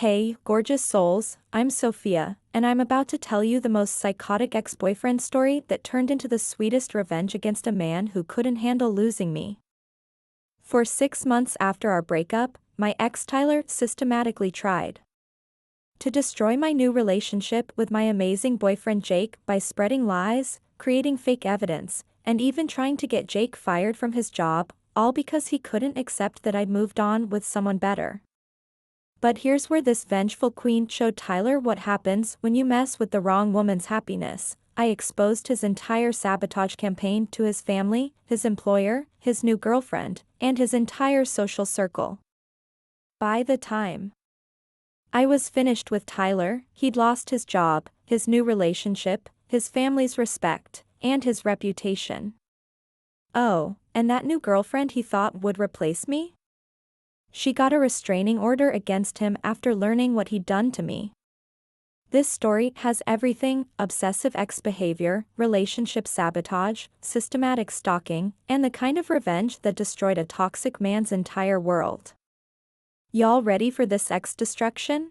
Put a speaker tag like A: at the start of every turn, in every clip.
A: Hey, gorgeous souls, I'm Sophia, and I'm about to tell you the most psychotic ex-boyfriend story that turned into the sweetest revenge against a man who couldn't handle losing me. For 6 months after our breakup, my ex Tyler systematically tried to destroy my new relationship with my amazing boyfriend Jake by spreading lies, creating fake evidence, and even trying to get Jake fired from his job, all because he couldn't accept that I'd moved on with someone better. But here's where this vengeful queen showed Tyler what happens when you mess with the wrong woman's happiness. I exposed his entire sabotage campaign to his family, his employer, his new girlfriend, and his entire social circle. By the time I was finished with Tyler, he'd lost his job, his new relationship, his family's respect, and his reputation. Oh, and that new girlfriend he thought would replace me? She got a restraining order against him after learning what he'd done to me. This story has everything: obsessive ex behavior, relationship sabotage, systematic stalking, and the kind of revenge that destroyed a toxic man's entire world. Y'all ready for this ex destruction?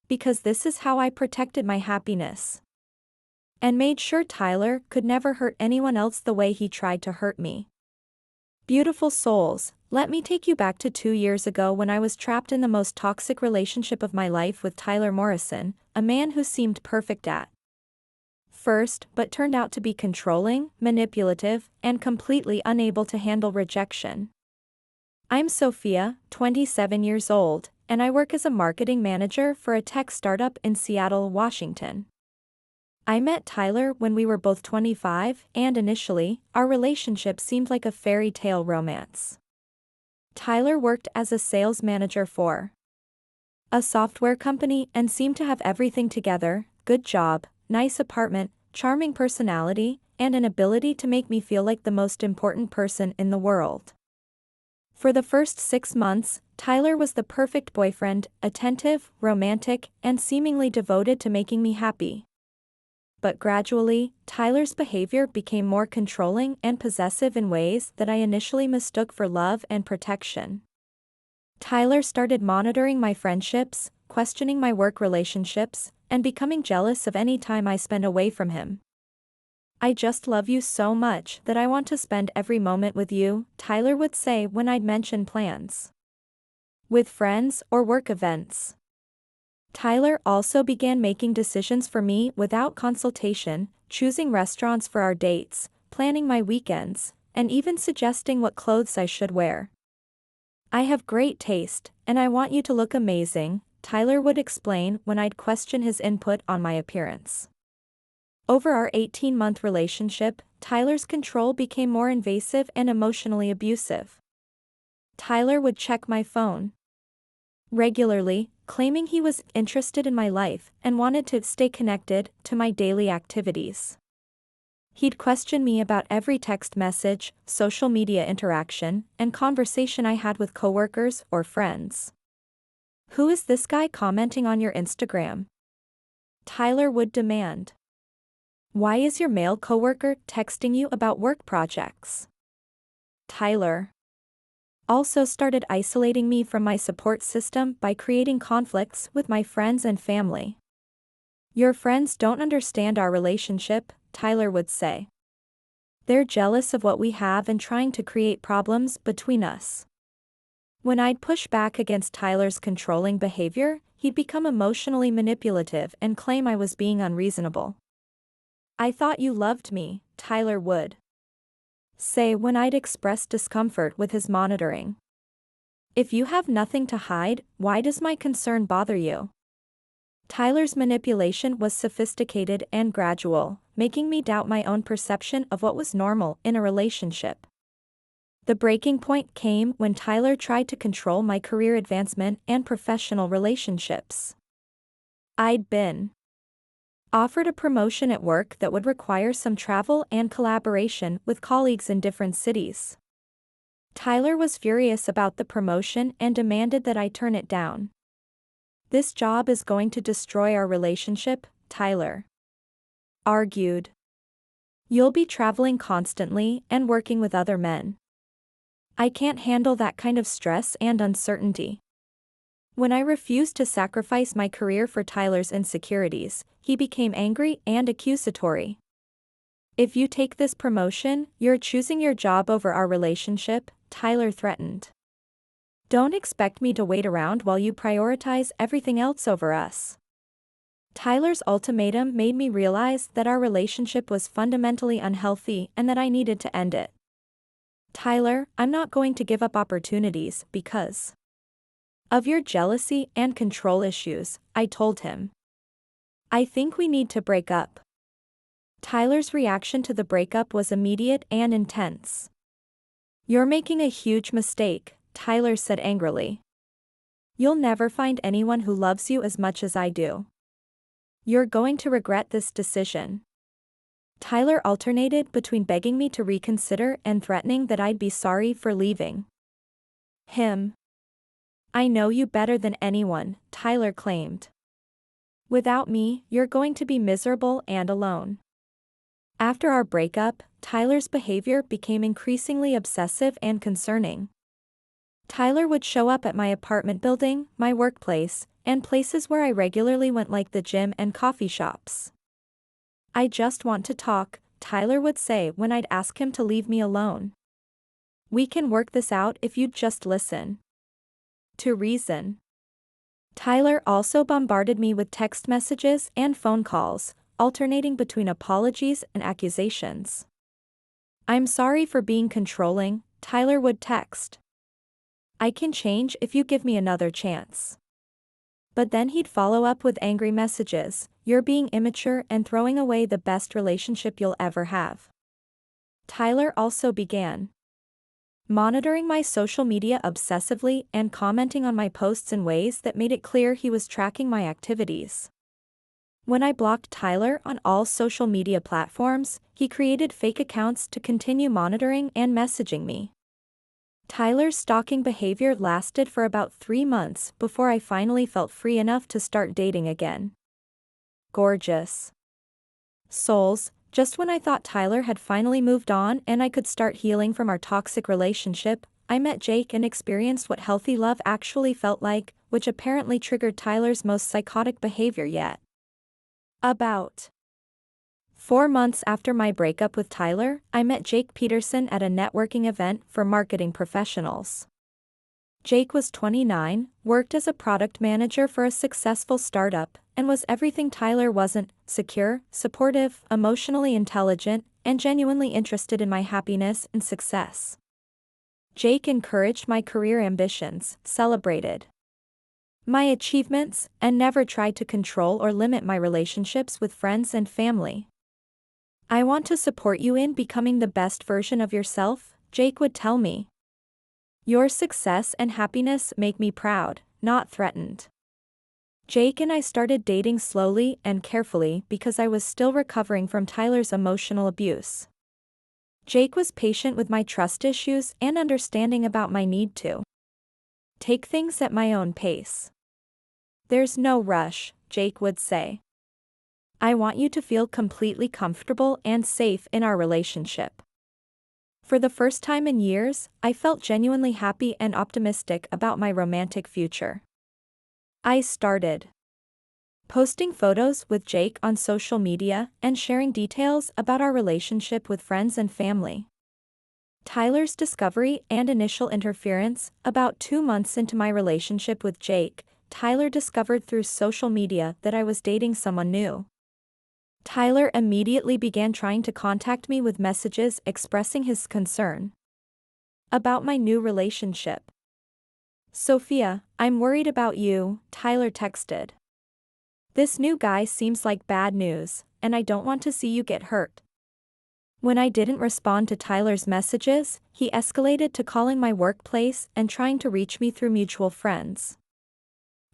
A: Because this is how I protected my happiness and made sure Tyler could never hurt anyone else the way he tried to hurt me. Beautiful souls, let me take you back to 2 years ago when I was trapped in the most toxic relationship of my life with Tyler Morrison, a man who seemed perfect at first but turned out to be controlling, manipulative, and completely unable to handle rejection. I'm Sophia, 27 years old, and I work as a marketing manager for a tech startup in Seattle, Washington. I met Tyler when we were both 25, and initially, our relationship seemed like a fairy tale romance. Tyler worked as a sales manager for a software company and seemed to have everything together: good job, nice apartment, charming personality, and an ability to make me feel like the most important person in the world. For the first 6 months, Tyler was the perfect boyfriend, attentive, romantic, and seemingly devoted to making me happy. But gradually, Tyler's behavior became more controlling and possessive in ways that I initially mistook for love and protection. Tyler started monitoring my friendships, questioning my work relationships, and becoming jealous of any time I spent away from him. "I just love you so much that I want to spend every moment with you," Tyler would say when I'd mention plans with friends or work events. Tyler also began making decisions for me without consultation, choosing restaurants for our dates, planning my weekends, and even suggesting what clothes I should wear. "I have great taste, and I want you to look amazing," Tyler would explain when I'd question his input on my appearance. Over our 18-month relationship, Tyler's control became more invasive and emotionally abusive. Tyler would check my phone regularly, claiming he was interested in my life and wanted to stay connected to my daily activities. He'd question me about every text message, social media interaction, and conversation I had with coworkers or friends. "Who is this guy commenting on your Instagram?" Tyler would demand. "Why is your male coworker texting you about work projects?" Tyler also started isolating me from my support system by creating conflicts with my friends and family. "Your friends don't understand our relationship," Tyler would say. "They're jealous of what we have and trying to create problems between us." When I'd push back against Tyler's controlling behavior, he'd become emotionally manipulative and claim I was being unreasonable. "I thought you loved me," Tyler would say when I'd express discomfort with his monitoring. "If you have nothing to hide, why does my concern bother you?" Tyler's manipulation was sophisticated and gradual, making me doubt my own perception of what was normal in a relationship. The breaking point came when Tyler tried to control my career advancement and professional relationships. I'd been offered a promotion at work that would require some travel and collaboration with colleagues in different cities. Tyler was furious about the promotion and demanded that I turn it down. "This job is going to destroy our relationship," Tyler argued. "You'll be traveling constantly and working with other men. I can't handle that kind of stress and uncertainty." When I refused to sacrifice my career for Tyler's insecurities, he became angry and accusatory. "If you take this promotion, you're choosing your job over our relationship," Tyler threatened. "Don't expect me to wait around while you prioritize everything else over us." Tyler's ultimatum made me realize that our relationship was fundamentally unhealthy and that I needed to end it. "Tyler, I'm not going to give up opportunities because of your jealousy and control issues," I told him. "I think we need to break up." Tyler's reaction to the breakup was immediate and intense. "You're making a huge mistake," Tyler said angrily. "You'll never find anyone who loves you as much as I do. You're going to regret this decision." Tyler alternated between begging me to reconsider and threatening that I'd be sorry for leaving him. "I know you better than anyone," Tyler claimed. "Without me, you're going to be miserable and alone." After our breakup, Tyler's behavior became increasingly obsessive and concerning. Tyler would show up at my apartment building, my workplace, and places where I regularly went like the gym and coffee shops. "I just want to talk," Tyler would say when I'd ask him to leave me alone. "We can work this out if you'd just listen to reason." Tyler also bombarded me with text messages and phone calls, alternating between apologies and accusations. "I'm sorry for being controlling," Tyler would text. "I can change if you give me another chance." But then he'd follow up with angry messages: "You're being immature and throwing away the best relationship you'll ever have." Tyler also began monitoring my social media obsessively and commenting on my posts in ways that made it clear he was tracking my activities. When I blocked Tyler on all social media platforms, he created fake accounts to continue monitoring and messaging me. Tyler's stalking behavior lasted for about 3 months before I finally felt free enough to start dating again. Gorgeous souls, just when I thought Tyler had finally moved on and I could start healing from our toxic relationship, I met Jake and experienced what healthy love actually felt like, which apparently triggered Tyler's most psychotic behavior yet. About 4 months after my breakup with Tyler, I met Jake Peterson at a networking event for marketing professionals. Jake was 29, worked as a product manager for a successful startup, and was everything Tyler wasn't: secure, supportive, emotionally intelligent, and genuinely interested in my happiness and success. Jake encouraged my career ambitions, celebrated my achievements, and never tried to control or limit my relationships with friends and family. "I want to support you in becoming the best version of yourself," Jake would tell me. "Your success and happiness make me proud, not threatened." Jake and I started dating slowly and carefully because I was still recovering from Tyler's emotional abuse. Jake was patient with my trust issues and understanding about my need to take things at my own pace. "There's no rush," Jake would say. "I want you to feel completely comfortable and safe in our relationship." For the first time in years, I felt genuinely happy and optimistic about my romantic future. I started posting photos with Jake on social media and sharing details about our relationship with friends and family. Tyler's discovery and initial interference: about 2 months into my relationship with Jake, Tyler discovered through social media that I was dating someone new. Tyler immediately began trying to contact me with messages expressing his concern about my new relationship. "Sophia, I'm worried about you," Tyler texted. "This new guy seems like bad news, and I don't want to see you get hurt." When I didn't respond to Tyler's messages, he escalated to calling my workplace and trying to reach me through mutual friends.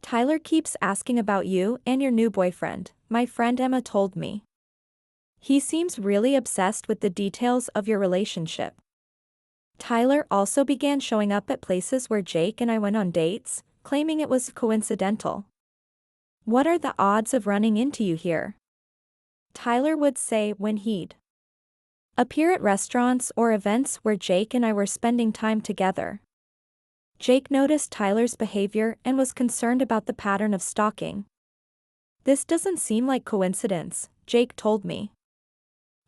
A: "Tyler keeps asking about you and your new boyfriend," my friend Emma told me. "He seems really obsessed with the details of your relationship." Tyler also began showing up at places where Jake and I went on dates, claiming it was coincidental. "What are the odds of running into you here?" Tyler would say when he'd appear at restaurants or events where Jake and I were spending time together. Jake noticed Tyler's behavior and was concerned about the pattern of stalking. "This doesn't seem like coincidence," Jake told me.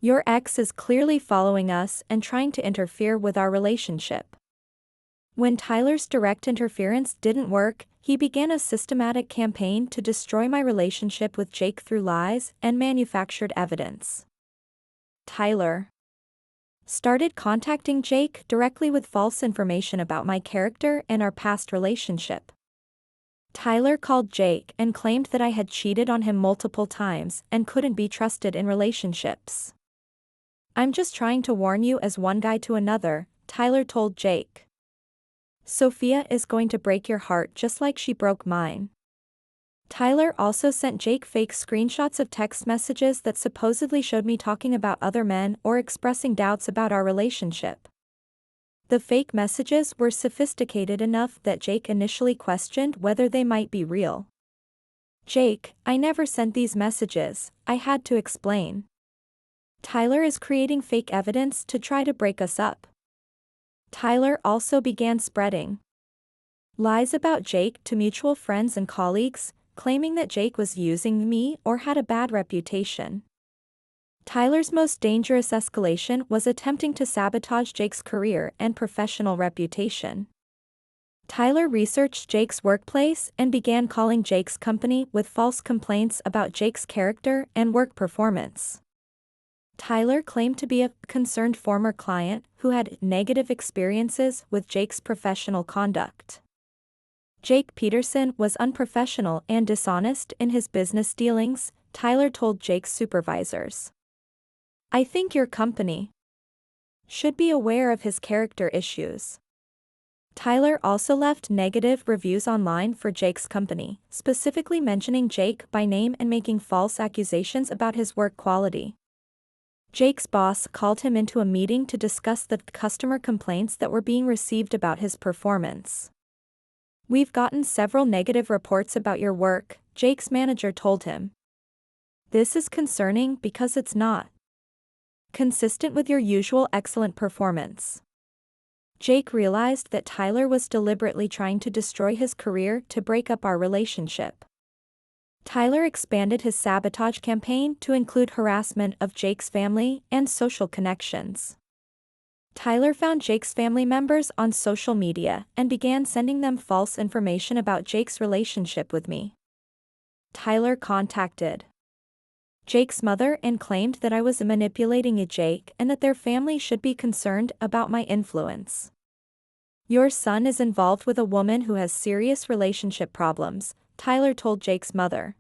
A: "Your ex is clearly following us and trying to interfere with our relationship." When Tyler's direct interference didn't work, he began a systematic campaign to destroy my relationship with Jake through lies and manufactured evidence. Tyler started contacting Jake directly with false information about my character and our past relationship. Tyler called Jake and claimed that I had cheated on him multiple times and couldn't be trusted in relationships. "I'm just trying to warn you as one guy to another," Tyler told Jake. "Sophia is going to break your heart just like she broke mine." Tyler also sent Jake fake screenshots of text messages that supposedly showed me talking about other men or expressing doubts about our relationship. The fake messages were sophisticated enough that Jake initially questioned whether they might be real. "Jake, I never sent these messages," I had to explain. "Tyler is creating fake evidence to try to break us up." Tyler also began spreading lies about Jake to mutual friends and colleagues, claiming that Jake was using me or had a bad reputation. Tyler's most dangerous escalation was attempting to sabotage Jake's career and professional reputation. Tyler researched Jake's workplace and began calling Jake's company with false complaints about Jake's character and work performance. Tyler claimed to be a concerned former client who had negative experiences with Jake's professional conduct. Jake Peterson was unprofessional and dishonest in his business dealings, Tyler told Jake's supervisors. "I think your company should be aware of his character issues." Tyler also left negative reviews online for Jake's company, specifically mentioning Jake by name and making false accusations about his work quality. Jake's boss called him into a meeting to discuss the customer complaints that were being received about his performance. "We've gotten several negative reports about your work," Jake's manager told him. "This is concerning because it's not consistent with your usual excellent performance." Jake realized that Tyler was deliberately trying to destroy his career to break up our relationship. Tyler expanded his sabotage campaign to include harassment of Jake's family and social connections. Tyler found Jake's family members on social media and began sending them false information about Jake's relationship with me. Tyler contacted Jake's mother and claimed that I was manipulating Jake and that their family should be concerned about my influence. "Your son is involved with a woman who has serious relationship problems," Tyler told Jake's mother.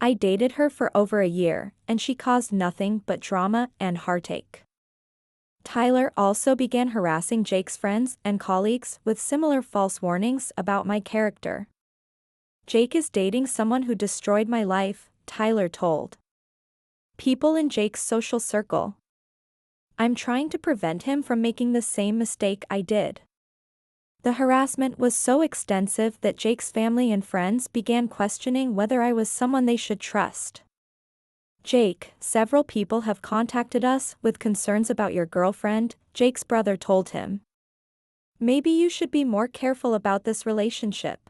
A: "I dated her for over a year, and she caused nothing but drama and heartache." Tyler also began harassing Jake's friends and colleagues with similar false warnings about my character. "Jake is dating someone who destroyed my life," Tyler told people in Jake's social circle. "I'm trying to prevent him from making the same mistake I did." The harassment was so extensive that Jake's family and friends began questioning whether I was someone they should trust. "Jake, several people have contacted us with concerns about your girlfriend," Jake's brother told him. "Maybe you should be more careful about this relationship."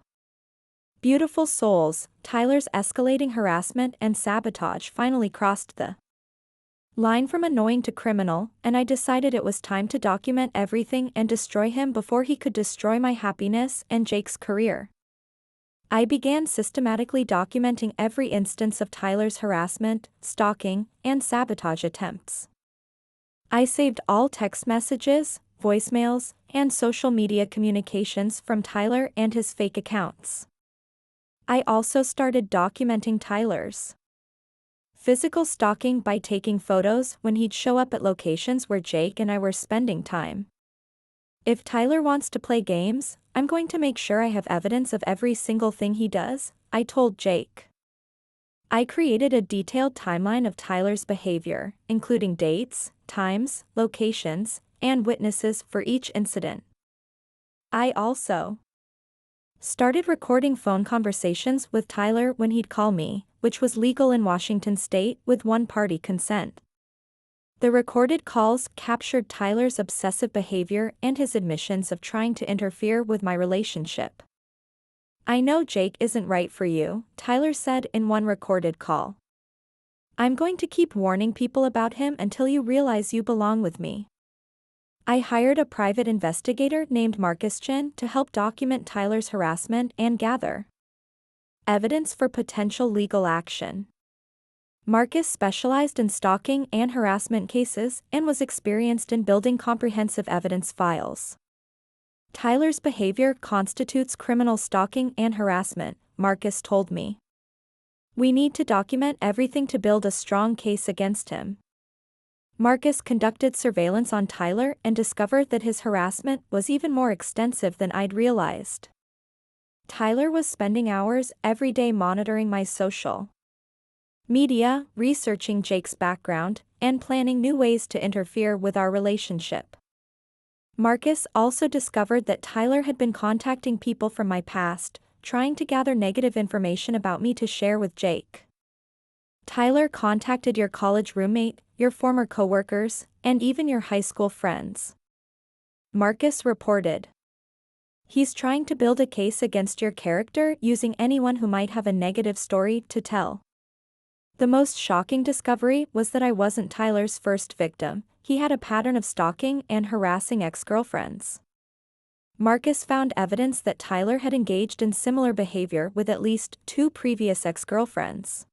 A: Beautiful souls, Tyler's escalating harassment and sabotage finally crossed the line from annoying to criminal, and I decided it was time to document everything and destroy him before he could destroy my happiness and Jake's career. I began systematically documenting every instance of Tyler's harassment, stalking, and sabotage attempts. I saved all text messages, voicemails, and social media communications from Tyler and his fake accounts. I also started documenting Tyler's physical stalking by taking photos when he'd show up at locations where Jake and I were spending time. "If Tyler wants to play games, I'm going to make sure I have evidence of every single thing he does," I told Jake. I created a detailed timeline of Tyler's behavior, including dates, times, locations, and witnesses for each incident. I also started recording phone conversations with Tyler when he'd call me, which was legal in Washington state with one-party consent. The recorded calls captured Tyler's obsessive behavior and his admissions of trying to interfere with my relationship. "I know Jake isn't right for you," Tyler said in one recorded call. "I'm going to keep warning people about him until you realize you belong with me." I hired a private investigator named Marcus Chen to help document Tyler's harassment and gather evidence for potential legal action. Marcus specialized in stalking and harassment cases and was experienced in building comprehensive evidence files. "Tyler's behavior constitutes criminal stalking and harassment," Marcus told me. "We need to document everything to build a strong case against him." Marcus conducted surveillance on Tyler and discovered that his harassment was even more extensive than I'd realized. Tyler was spending hours every day monitoring my social media, researching Jake's background, and planning new ways to interfere with our relationship. Marcus also discovered that Tyler had been contacting people from my past, trying to gather negative information about me to share with Jake. "Tyler contacted your college roommate, your former coworkers, and even your high school friends," Marcus reported. "He's trying to build a case against your character using anyone who might have a negative story to tell." The most shocking discovery was that I wasn't Tyler's first victim. He had a pattern of stalking and harassing ex-girlfriends. Marcus found evidence that Tyler had engaged in similar behavior with at least 2 previous ex-girlfriends.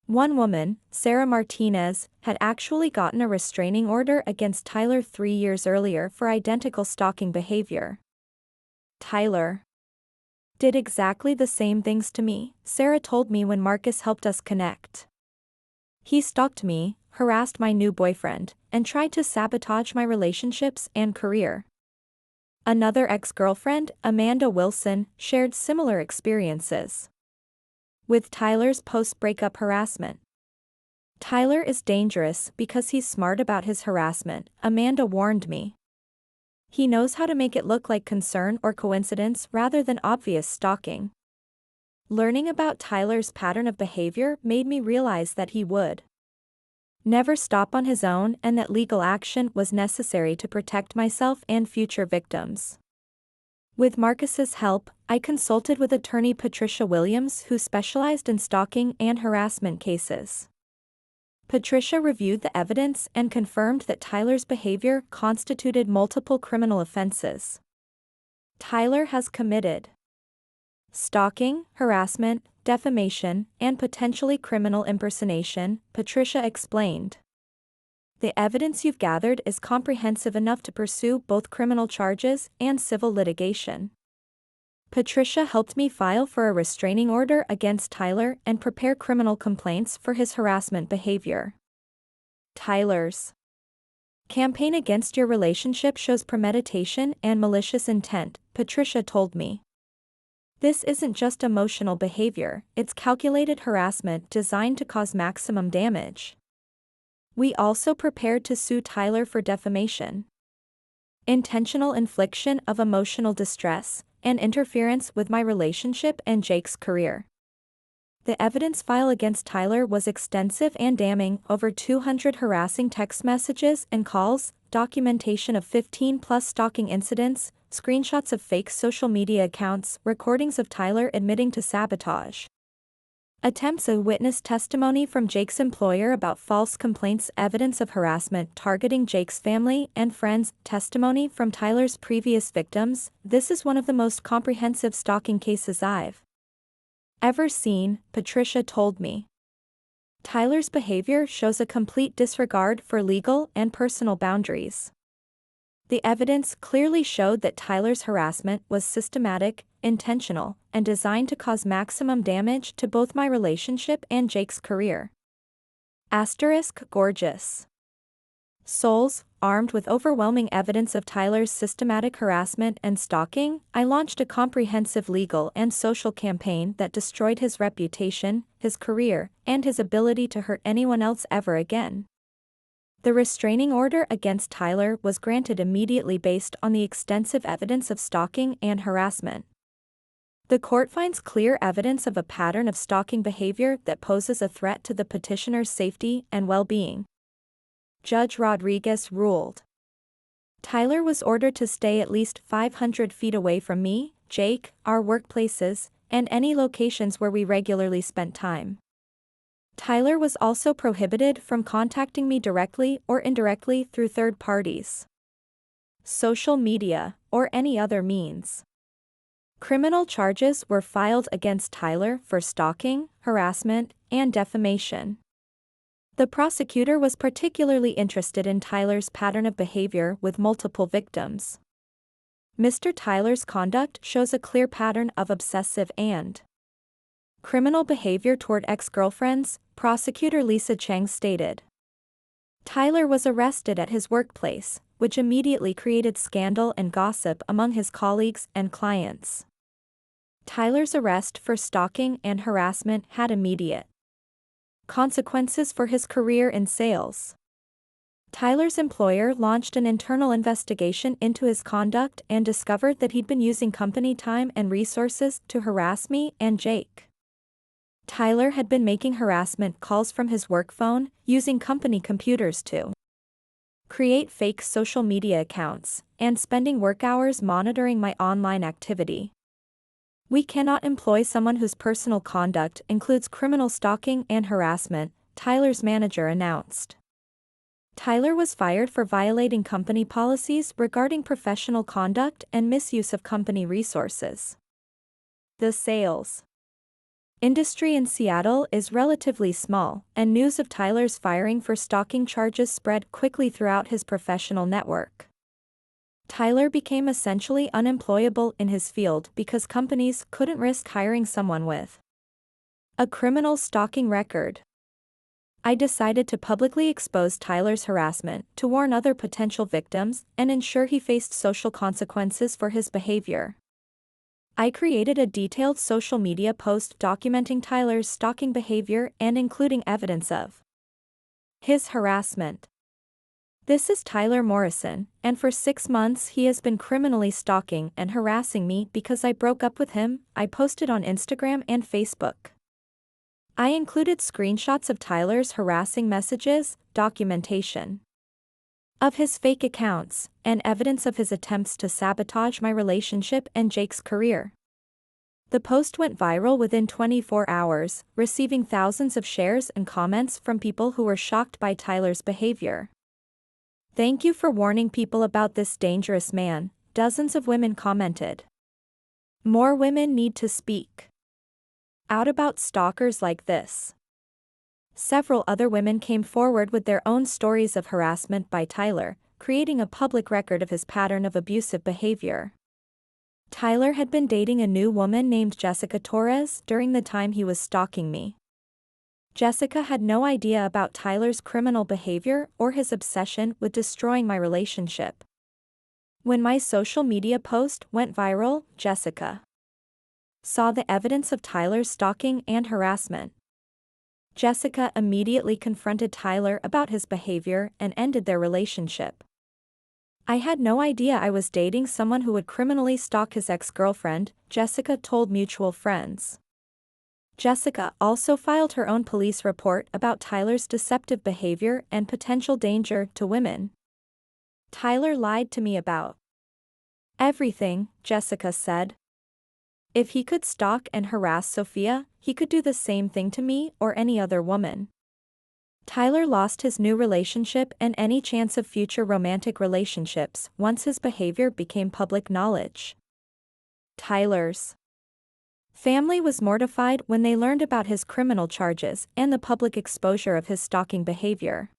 A: One woman, Sarah Martinez, had actually gotten a restraining order against Tyler 3 years earlier for identical stalking behavior. "Tyler did exactly the same things to me," Sarah told me when Marcus helped us connect. "He stalked me, harassed my new boyfriend, and tried to sabotage my relationships and career." Another ex-girlfriend, Amanda Wilson, shared similar experiences with Tyler's post-breakup harassment. "Tyler is dangerous because he's smart about his harassment," Amanda warned me. "He knows how to make it look like concern or coincidence rather than obvious stalking." Learning about Tyler's pattern of behavior made me realize that he would never stop on his own and that legal action was necessary to protect myself and future victims. With Marcus's help, I consulted with attorney Patricia Williams, who specialized in stalking and harassment cases. Patricia reviewed the evidence and confirmed that Tyler's behavior constituted multiple criminal offenses. Tyler has committed stalking, harassment, defamation, and potentially criminal impersonation, Patricia explained. "The evidence you've gathered is comprehensive enough to pursue both criminal charges and civil litigation." Patricia helped me file for a restraining order against Tyler and prepare criminal complaints for his harassment behavior. Tyler's campaign against your relationship shows premeditation and malicious intent, Patricia told me. "This isn't just emotional behavior, it's calculated harassment designed to cause maximum damage." We also prepared to sue Tyler for defamation, intentional infliction of emotional distress, and interference with my relationship and Jake's career. The evidence file against Tyler was extensive and damning: over 200 harassing text messages and calls, documentation of 15+ stalking incidents, screenshots of fake social media accounts, recordings of Tyler admitting to sabotage attempts, a witness testimony from Jake's employer about false complaints, evidence of harassment targeting Jake's family and friends, testimony from Tyler's previous victims. "This is one of the most comprehensive stalking cases I've ever seen," Patricia told me. "Tyler's behavior shows a complete disregard for legal and personal boundaries." The evidence clearly showed that Tyler's harassment was systematic, intentional, and designed to cause maximum damage to both my relationship and Jake's career. Gorgeous souls, armed with overwhelming evidence of Tyler's systematic harassment and stalking, I launched a comprehensive legal and social campaign that destroyed his reputation, his career, and his ability to hurt anyone else ever again. The restraining order against Tyler was granted immediately based on the extensive evidence of stalking and harassment. The court finds clear evidence of a pattern of stalking behavior that poses a threat to the petitioner's safety and well-being. Judge Rodriguez ruled. Tyler was ordered to stay at least 500 feet away from me, Jake, our workplaces, and any locations where we regularly spent time. Tyler was also prohibited from contacting me directly or indirectly through third parties, social media, or any other means. Criminal charges were filed against Tyler for stalking, harassment, and defamation. The prosecutor was particularly interested in Tyler's pattern of behavior with multiple victims. Mr. Tyler's conduct shows a clear pattern of obsessive and criminal behavior toward ex-girlfriends, prosecutor Lisa Chang stated. Tyler was arrested at his workplace, which immediately created scandal and gossip among his colleagues and clients. Tyler's arrest for stalking and harassment had immediate consequences for his career in sales. Tyler's employer launched an internal investigation into his conduct and discovered that he'd been using company time and resources to harass me and Jake. Tyler had been making harassment calls from his work phone, using company computers to create fake social media accounts, and spending work hours monitoring my online activity. We cannot employ someone whose personal conduct includes criminal stalking and harassment, Tyler's manager announced. Tyler was fired for violating company policies regarding professional conduct and misuse of company resources. The sales industry in Seattle is relatively small, and news of Tyler's firing for stalking charges spread quickly throughout his professional network. Tyler became essentially unemployable in his field because companies couldn't risk hiring someone with a criminal stalking record. I decided to publicly expose Tyler's harassment to warn other potential victims and ensure he faced social consequences for his behavior. I created a detailed social media post documenting Tyler's stalking behavior and including evidence of his harassment. This is Tyler Morrison, and for 6 months he has been criminally stalking and harassing me because I broke up with him, I posted on Instagram and Facebook. I included screenshots of Tyler's harassing messages, documentation of his fake accounts, and evidence of his attempts to sabotage my relationship and Jake's career. The post went viral within 24 hours, receiving thousands of shares and comments from people who were shocked by Tyler's behavior. "Thank you for warning people about this dangerous man," dozens of women commented. More women need to speak out about stalkers like this. Several other women came forward with their own stories of harassment by Tyler, creating a public record of his pattern of abusive behavior. Tyler had been dating a new woman named Jessica Torres during the time he was stalking me. Jessica had no idea about Tyler's criminal behavior or his obsession with destroying my relationship. When my social media post went viral, Jessica saw the evidence of Tyler's stalking and harassment. Jessica immediately confronted Tyler about his behavior and ended their relationship. "I had no idea I was dating someone who would criminally stalk his ex-girlfriend," Jessica told mutual friends. Jessica also filed her own police report about Tyler's deceptive behavior and potential danger to women. "Tyler lied to me about everything," Jessica said. "If he could stalk and harass Sophia, he could do the same thing to me or any other woman." Tyler lost his new relationship and any chance of future romantic relationships once his behavior became public knowledge. Tyler's family was mortified when they learned about his criminal charges and the public exposure of his stalking behavior.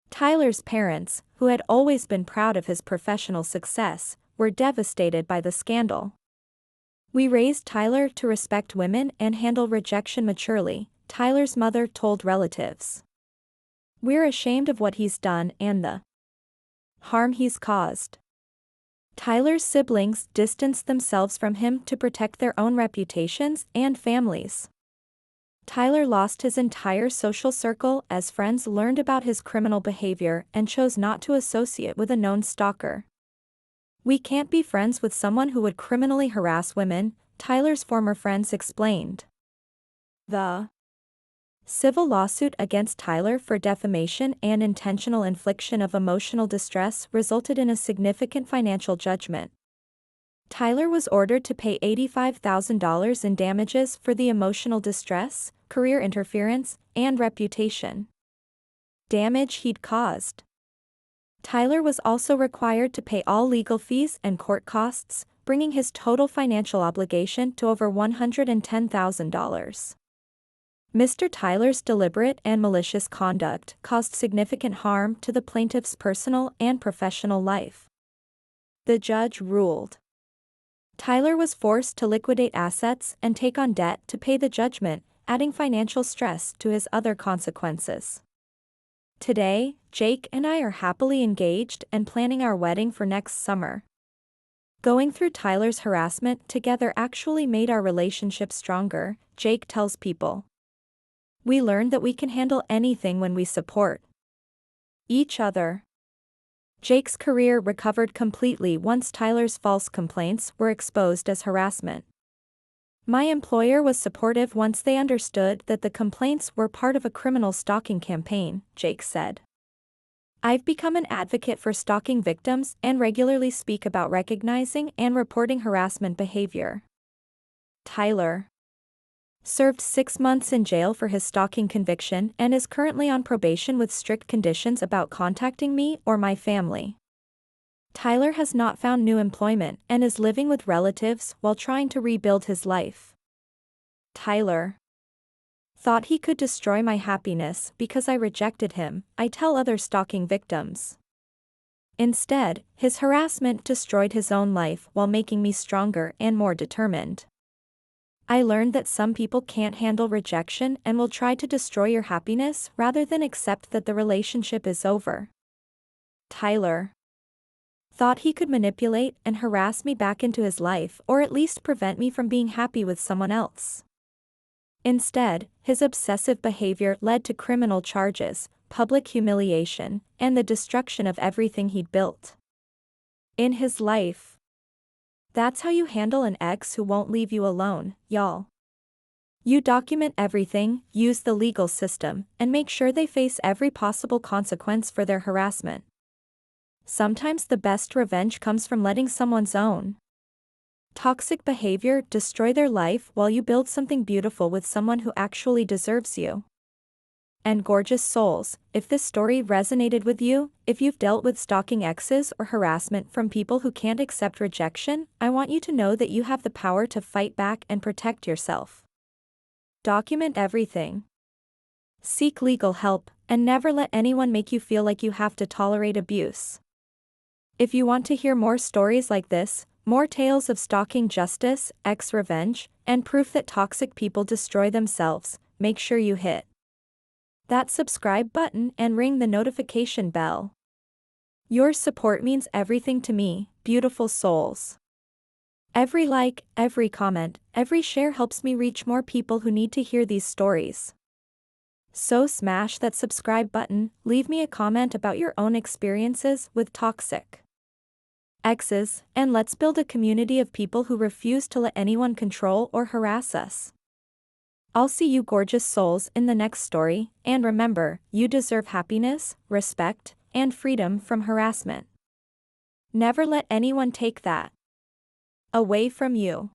A: Tyler's parents, who had always been proud of his professional success, were devastated by the scandal. "We raised Tyler to respect women and handle rejection maturely," Tyler's mother told relatives. "We're ashamed of what he's done and the harm he's caused." Tyler's siblings distanced themselves from him to protect their own reputations and families. Tyler lost his entire social circle as friends learned about his criminal behavior and chose not to associate with a known stalker. "We can't be friends with someone who would criminally harass women," Tyler's former friends explained. The Civil lawsuit against Tyler for defamation and intentional infliction of emotional distress resulted in a significant financial judgment. Tyler was ordered to pay $85,000 in damages for the emotional distress, career interference, and reputation damage he'd caused. Tyler was also required to pay all legal fees and court costs, bringing his total financial obligation to over $110,000. Mr. Tyler's deliberate and malicious conduct caused significant harm to the plaintiff's personal and professional life. The judge ruled. Tyler was forced to liquidate assets and take on debt to pay the judgment, adding financial stress to his other consequences. Today, Jake and I are happily engaged and planning our wedding for next summer. Going through Tyler's harassment together actually made our relationship stronger, Jake tells People. We learned that we can handle anything when we support each other. Jake's career recovered completely once Tyler's false complaints were exposed as harassment. My employer was supportive once they understood that the complaints were part of a criminal stalking campaign, Jake said. I've become an advocate for stalking victims and regularly speak about recognizing and reporting harassment behavior. Tyler served 6 months in jail for his stalking conviction and is currently on probation with strict conditions about contacting me or my family. Tyler has not found new employment and is living with relatives while trying to rebuild his life. Tyler thought he could destroy my happiness because I rejected him, I tell other stalking victims. Instead, his harassment destroyed his own life while making me stronger and more determined. I learned that some people can't handle rejection and will try to destroy your happiness rather than accept that the relationship is over. Tyler thought he could manipulate and harass me back into his life or at least prevent me from being happy with someone else. Instead, his obsessive behavior led to criminal charges, public humiliation, and the destruction of everything he'd built in his life. That's how you handle an ex who won't leave you alone, y'all. You document everything, use the legal system, and make sure they face every possible consequence for their harassment. Sometimes the best revenge comes from letting someone's own toxic behavior destroy their life while you build something beautiful with someone who actually deserves you. And gorgeous souls, if this story resonated with you, if you've dealt with stalking exes or harassment from people who can't accept rejection, I want you to know that you have the power to fight back and protect yourself. Document everything. Seek legal help, and never let anyone make you feel like you have to tolerate abuse. If you want to hear more stories like this, more tales of stalking justice, ex revenge, and proof that toxic people destroy themselves, make sure you hit that subscribe button and ring the notification bell. Your support means everything to me, beautiful souls. Every like, every comment, every share helps me reach more people who need to hear these stories. So smash that subscribe button, leave me a comment about your own experiences with toxic exes, and let's build a community of people who refuse to let anyone control or harass us. I'll see you gorgeous souls in the next story, and remember, you deserve happiness, respect, and freedom from harassment. Never let anyone take that away from you.